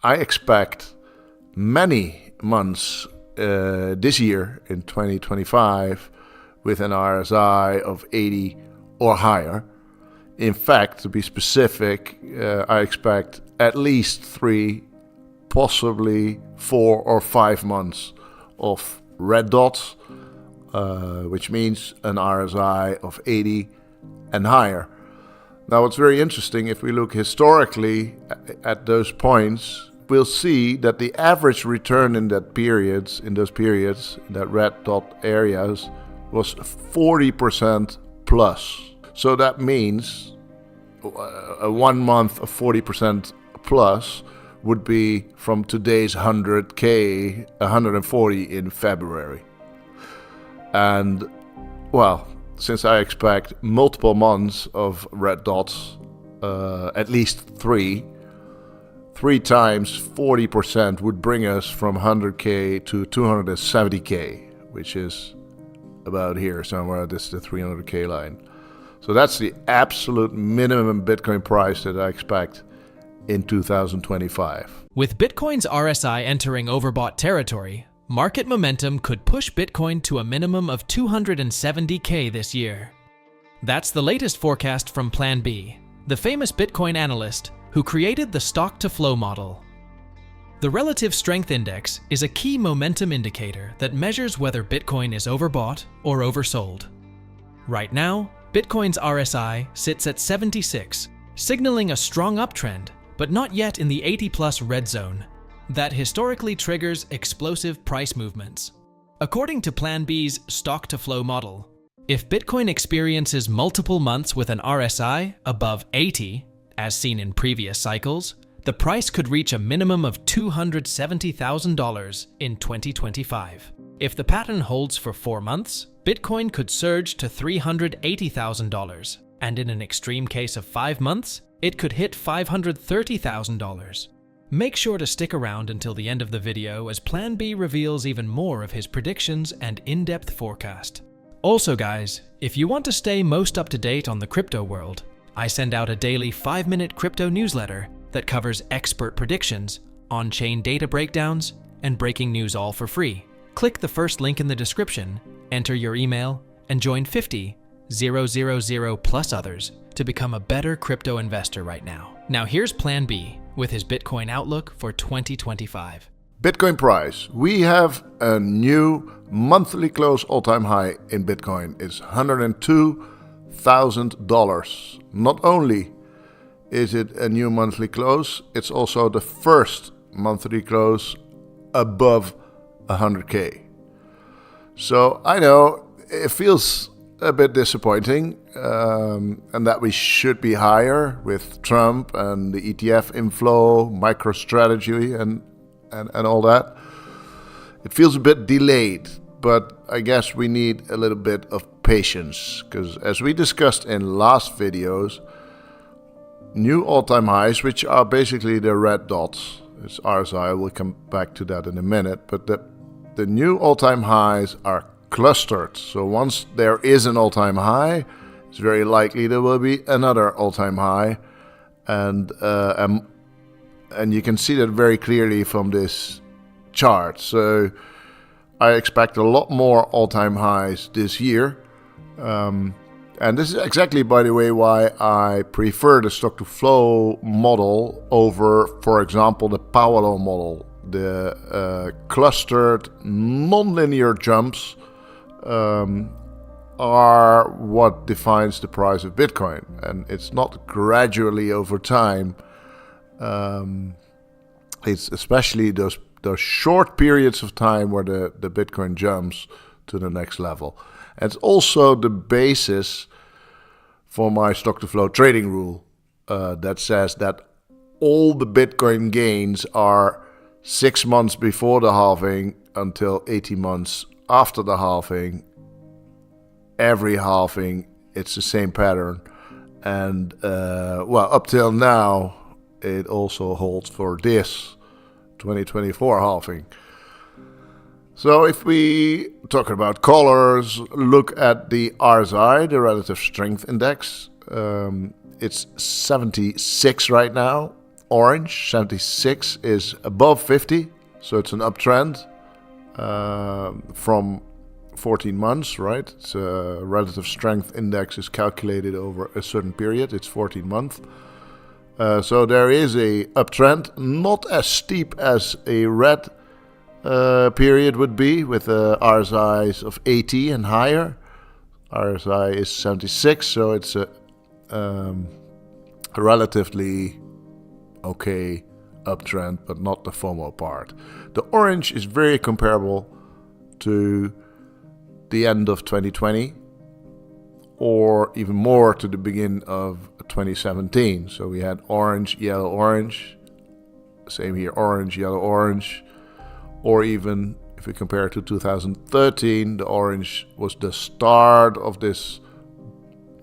I expect many months this year in 2025 with an RSI of 80 or higher. In fact, to be specific, I expect at least 3, possibly 4 or 5 months of red dots, which means an RSI of 80 and higher. Now, what's very interesting, if we look historically at those points, we'll see that the average return in those periods, in that red dot areas, was 40% plus. So that means a 1 month of 40% plus would be from today's 100K, 140 in February. And, well, since I expect multiple months of red dots, at least 3 times 40% would bring us from 100K to 270K, which is about here somewhere. This is the 300K line. So that's the absolute minimum Bitcoin price that I expect in 2025. With Bitcoin's RSI entering overbought territory, market momentum could push Bitcoin to a minimum of 270K this year. That's the latest forecast from Plan B, the famous Bitcoin analyst who created the stock-to-flow model. The Relative Strength Index is a key momentum indicator that measures whether Bitcoin is overbought or oversold. Right now, Bitcoin's RSI sits at 76, signaling a strong uptrend, but not yet in the 80-plus red zone. That historically triggers explosive price movements. According to Plan B's stock-to-flow model, if Bitcoin experiences multiple months with an RSI above 80, as seen in previous cycles, the price could reach a minimum of $270,000 in 2025. If the pattern holds for 4 months, Bitcoin could surge to $380,000, and in an extreme case of 5 months, it could hit $530,000. Make sure to stick around until the end of the video as Plan B reveals even more of his predictions and in-depth forecast. Also guys, if you want to stay most up to date on the crypto world, I send out a daily 5-minute crypto newsletter that covers expert predictions, on-chain data breakdowns, and breaking news all for free. Click the first link in the description, enter your email, and join 50,000 plus others to become a better crypto investor right now. Now here's Plan B with his Bitcoin outlook for 2025. Bitcoin price. We have a new monthly close all-time high in Bitcoin. It's $102,000. Not only is it a new monthly close, it's also the first monthly close above 100K. So I know it feels a bit disappointing, and that we should be higher with Trump and the ETF inflow, MicroStrategy and all that. It feels a bit delayed, but I guess we need a little bit of patience, because as we discussed in last videos, new all-time highs, which are basically the red dots, it's RSI, we'll come back to that in a minute, but the new all-time highs are clustered. So once there is an all-time high, it's very likely there will be another all-time high, and you can see that very clearly from this chart. So I expect a lot more all-time highs this year, and this is exactly, by the way, why I prefer the stock-to-flow model over, for example, the Paolo model. The clustered non-linear jumps are what defines the price of Bitcoin, and it's not gradually over time. It's especially those short periods of time where the Bitcoin jumps to the next level. And it's also the basis for my stock-to-flow trading rule that says that all the Bitcoin gains are 6 months before the halving until 18 months after the halving. Every halving, it's the same pattern. And, well, up till now, it also holds for this 2024 halving. So if we talk about colors, look at the RSI, the Relative Strength Index. It's 76 right now. orange, 76, is above 50, so it's an uptrend from 14 months, right? It's a relative strength index is calculated over a certain period. It's 14 months. So there is a uptrend, not as steep as a red period would be, with RSIs of 80 and higher. RSI is 76, so it's a relatively okay uptrend, but not the FOMO part. The orange is very comparable to the end of 2020, or even more to the beginning of 2017. So we had orange, yellow, orange. Same here, orange, yellow, orange. Or even if we compare to 2013, the orange was the start of this,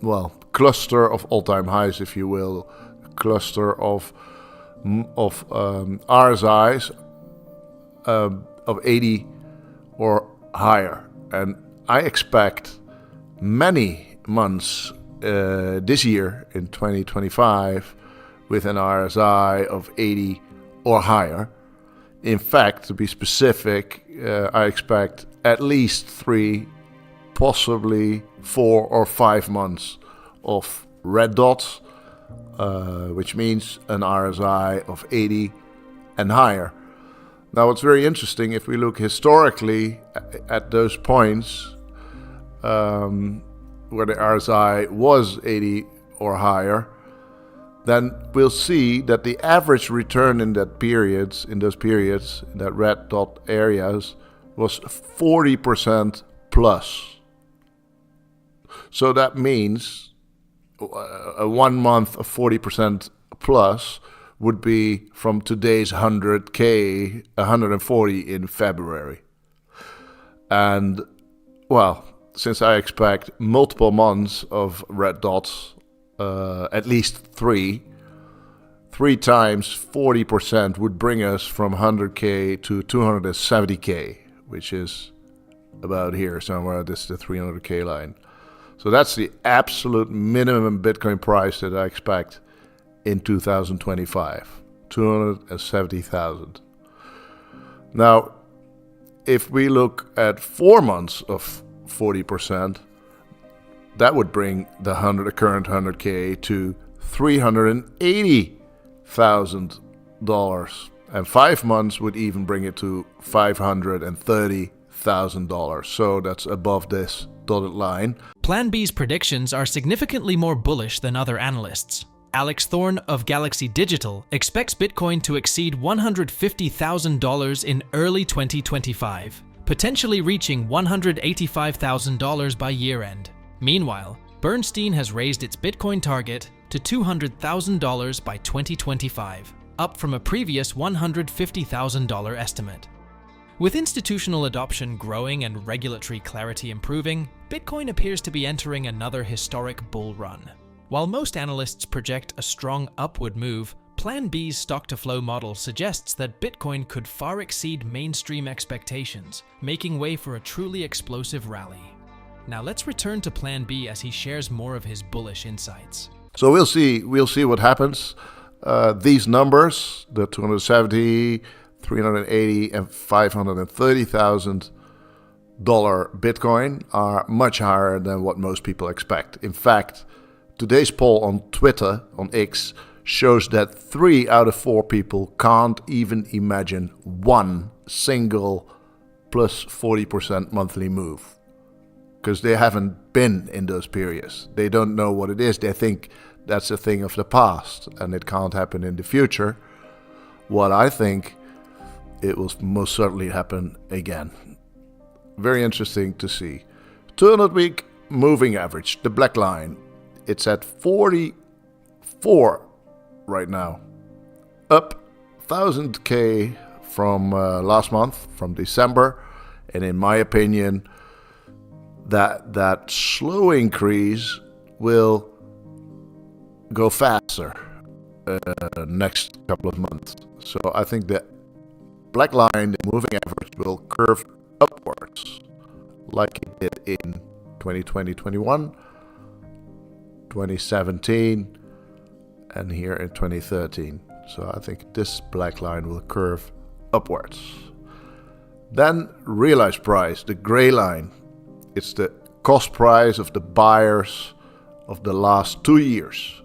well, cluster of all-time highs, if you will, a cluster of RSIs of 80 or higher. And I expect many months this year in 2025 with an RSI of 80 or higher. In fact, to be specific, I expect at least 3, possibly 4 or 5 months of red dots, which means an RSI of 80 and higher. Now, what's very interesting, if we look historically at those points where the RSI was 80 or higher, then we'll see that the average return in those periods, in that red dot areas, was 40% plus. So that means a 1 month of 40% plus would be from today's 100K, 140 in February. And, well, since I expect multiple months of red dots, at least 3 times 40% would bring us from 100K to 270K, which is about here somewhere. This is the 300K line. So that's the absolute minimum Bitcoin price that I expect in 2025, 270,000. Now, if we look at 4 months of 40%, that would bring the current 100K to $380,000. And 5 months would even bring it to $530,000. So that's above this dotted line. Plan B's predictions are significantly more bullish than other analysts. Alex Thorne of Galaxy Digital expects Bitcoin to exceed $150,000 in early 2025, potentially reaching $185,000 by year-end. Meanwhile, Bernstein has raised its Bitcoin target to $200,000 by 2025, up from a previous $150,000 estimate. With institutional adoption growing and regulatory clarity improving, Bitcoin appears to be entering another historic bull run. While most analysts project a strong upward move, Plan B's stock-to-flow model suggests that Bitcoin could far exceed mainstream expectations, making way for a truly explosive rally. Now let's return to Plan B as he shares more of his bullish insights. So we'll see what happens. These numbers, the 270, 380, and $530,000 Bitcoin, are much higher than what most people expect. In fact, today's poll on Twitter, on X, shows that 3 out of 4 people can't even imagine one single plus 40% monthly move, because they haven't been in those periods. They don't know what it is. They think that's a thing of the past and it can't happen in the future. What I think, it will most certainly happen again. Very interesting to see. 200-week moving average, the black line, it's at 44 right now, up 1,000K from last month, from December. And in my opinion, that slow increase will go faster next couple of months. So I think the black line, the moving average, will curve upwards like it did in 2020, 21, 2017, and here in 2013. So I think this black line will curve upwards. Then realized price, the gray line. It's the cost price of the buyers of the last 2 years.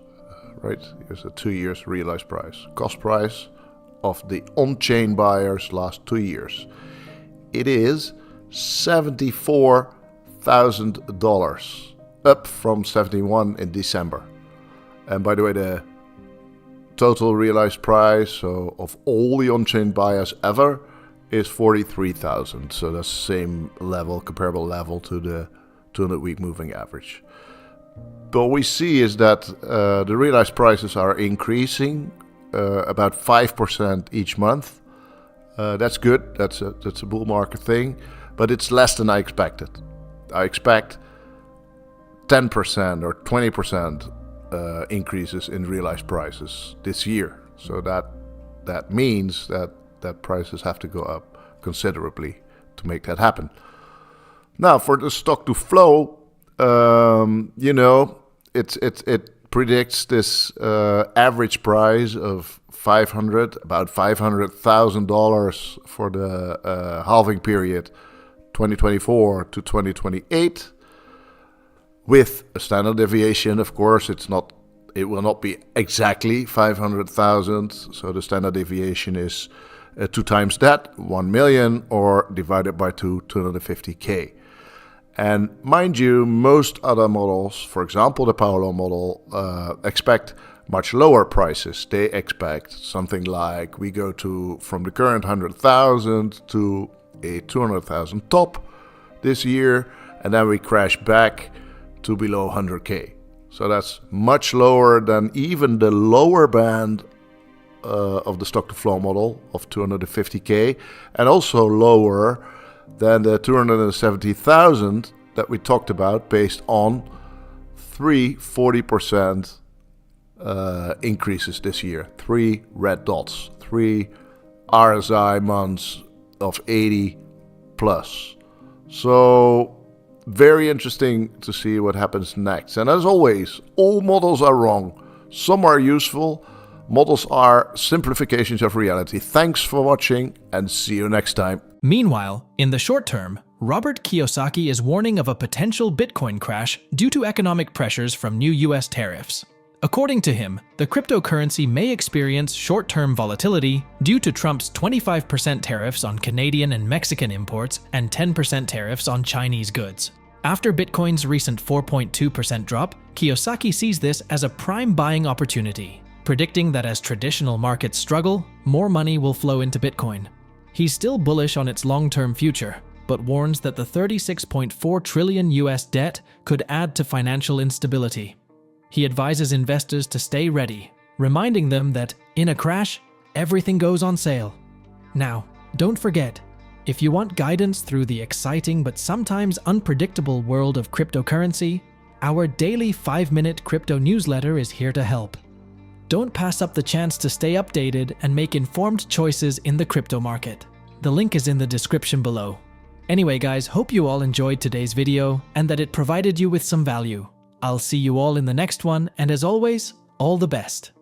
Right? Here's the 2 years realized price. Cost price of the on-chain buyers last 2 years. It is $74,000, up from 71 in December. And by the way, the total realized price of all the on-chain buyers ever is 43,000. So that's the same level, comparable level to the 200-week moving average. But what we see is that the realized prices are increasing about 5% each month. That's good. That's a bull market thing, but it's less than I expected. I expect 10% or 20% increases in realized prices this year. So that means that prices have to go up considerably to make that happen. Now, for the stock to flow, it predicts this average price of about $500,000 for the halving period 2024 to 2028. With a standard deviation, of course, it will not be exactly 500,000. So the standard deviation is 2 times that, 1 million, or divided by 250K. And mind you, most other models, for example, the Power Law model, expect much lower prices. They expect something like we go from the current 100,000 to a 200,000 top this year, and then we crash back to below 100K. So that's much lower than even the lower band of the stock to flow model of 250K, and also lower than the 270,000 that we talked about based on 40% increases this year. 3 red dots, 3 RSI months of 80 plus. So very interesting to see what happens next. And as always, all models are wrong. Some are useful. Models are simplifications of reality. Thanks for watching and see you next time. Meanwhile, in the short term, Robert Kiyosaki is warning of a potential Bitcoin crash due to economic pressures from new US tariffs. According to him, the cryptocurrency may experience short-term volatility due to Trump's 25% tariffs on Canadian and Mexican imports and 10% tariffs on Chinese goods. After Bitcoin's recent 4.2% drop, Kiyosaki sees this as a prime buying opportunity, predicting that as traditional markets struggle, more money will flow into Bitcoin. He's still bullish on its long-term future, but warns that the 36.4 trillion US debt could add to financial instability. He advises investors to stay ready, reminding them that, in a crash, everything goes on sale. Now, don't forget, if you want guidance through the exciting but sometimes unpredictable world of cryptocurrency, our daily 5-minute crypto newsletter is here to help. Don't pass up the chance to stay updated and make informed choices in the crypto market. The link is in the description below. Anyway guys, hope you all enjoyed today's video and that it provided you with some value. I'll see you all in the next one, and as always, all the best.